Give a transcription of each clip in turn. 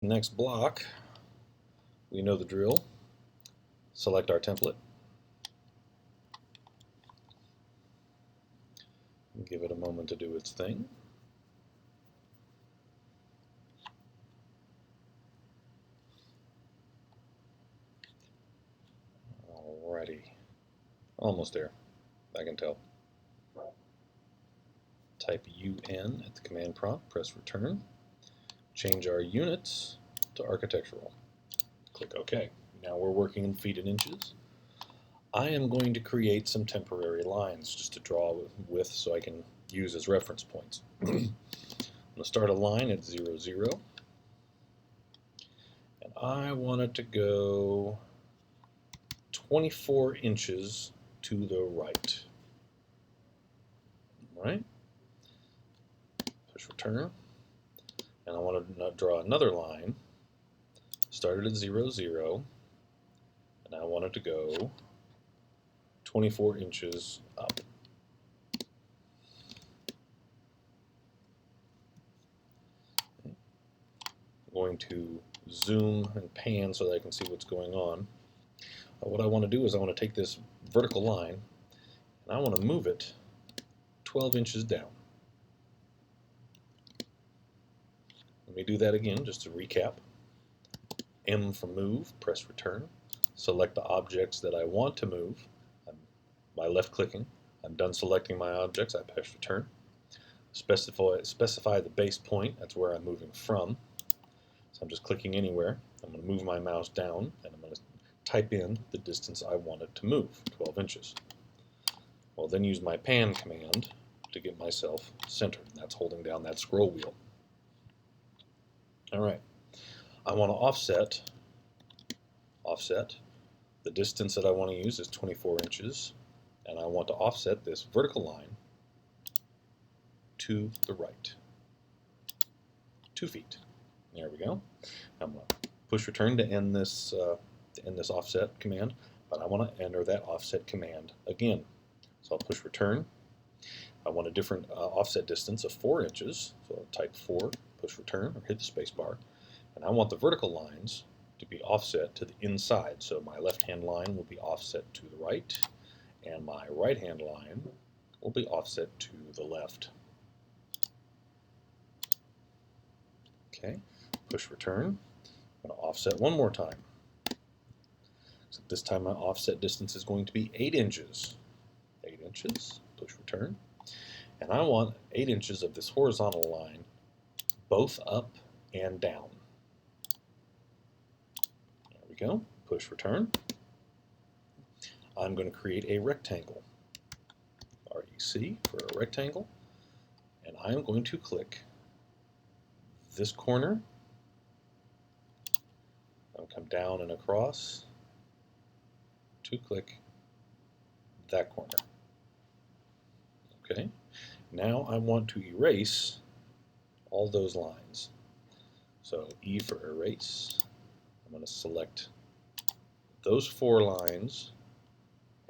Next block, we know the drill. Select our template. Give it a moment to do its thing. Alrighty. Almost there, I can tell. Type UN at the command prompt, press return. Change our units to architectural. Click OK. Now we're working in feet and inches. I am going to create some temporary lines just to draw with so I can use as reference points. I'm going to start a line at 0, 0. And I want it to go 24 inches to the right. Right? Push return. And I want to draw another line. Started at 0, 0. And I want it to go 24 inches up. I'm going to zoom and pan so that I can see what's going on. What I want to do is I want to take this vertical line and I want to move it 12 inches down. Let me do that again just to recap. M for move, press return. Select the objects that I want to move by left clicking. I'm done selecting my objects, I press return. Specify the base point, that's where I'm moving from. So I'm just clicking anywhere. I'm going to move my mouse down and I'm going to type in the distance I want it to move, 12 inches. I'll then use my pan command to get myself centered. That's holding down that scroll wheel. Alright, I want to offset. The distance that I want to use is 24 inches, and I want to offset this vertical line to the right. 2 feet. There we go. I'm going to push return to end this offset command, but I want to enter that offset command again. So I'll push return. I want a different offset distance of 4 inches, so I'll type 4, push return, or hit the space bar. And I want the vertical lines to be offset to the inside. So my left-hand line will be offset to the right, and my right-hand line will be offset to the left. Okay, push return. I'm going to offset one more time. So this time my offset distance is going to be 8 inches. 8 inches, push return. And I want 8 inches of this horizontal line both up and down. There we go, push return. I'm going to create a rectangle. REC for a rectangle. And I'm going to click this corner. I'll come down and across to click that corner. Okay, now I want to erase all those lines. So E for erase. I'm going to select those 4 lines,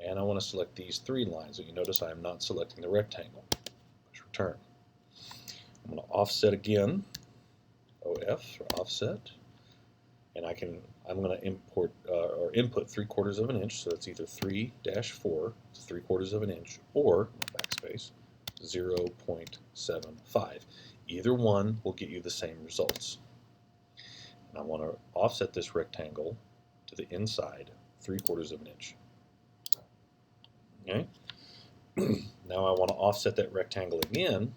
and I want to select these 3 lines. So you notice I am not selecting the rectangle. Push return. I'm going to offset again. OF for offset, and I'm going to import or input 3/4 of an inch, so it's either 3-4, 3/4 of an inch, or backspace 0.75. Either one will get you the same results. And I want to offset this rectangle to the inside 3/4 of an inch. Okay. Now I want to offset that rectangle again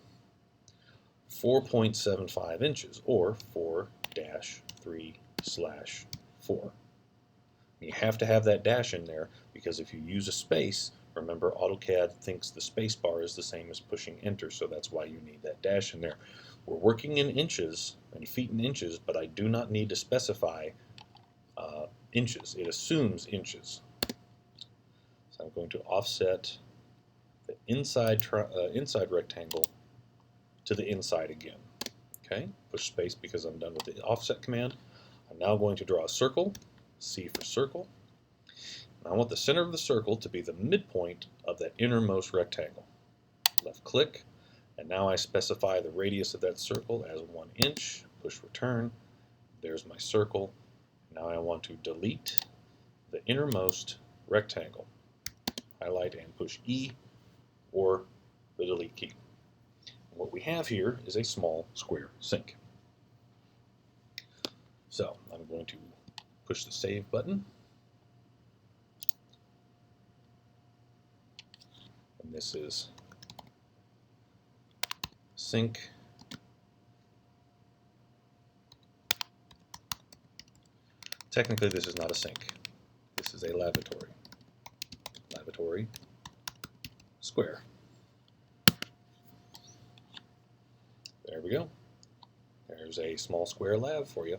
4.75 inches, or 4-3/4. You have to have that dash in there because if you use a space, remember AutoCAD thinks the space bar is the same as pushing enter, so that's why you need that dash in there. We're working in inches, and feet and inches, but I do not need to specify inches. It assumes inches. So I'm going to offset the inside rectangle to the inside again. Okay, push space because I'm done with the offset command. I'm now going to draw a circle, C for circle. And I want the center of the circle to be the midpoint of that innermost rectangle. Left click, and now I specify the radius of that circle as 1 inch, push return. There's my circle. Now I want to delete the innermost rectangle. Highlight and push E or the delete key. And what we have here is a small square sink. So I'm going to push the save button. And this is sink. Technically this is not a sink. This is a lavatory. Lavatory square. There we go. There's a small square lav for you.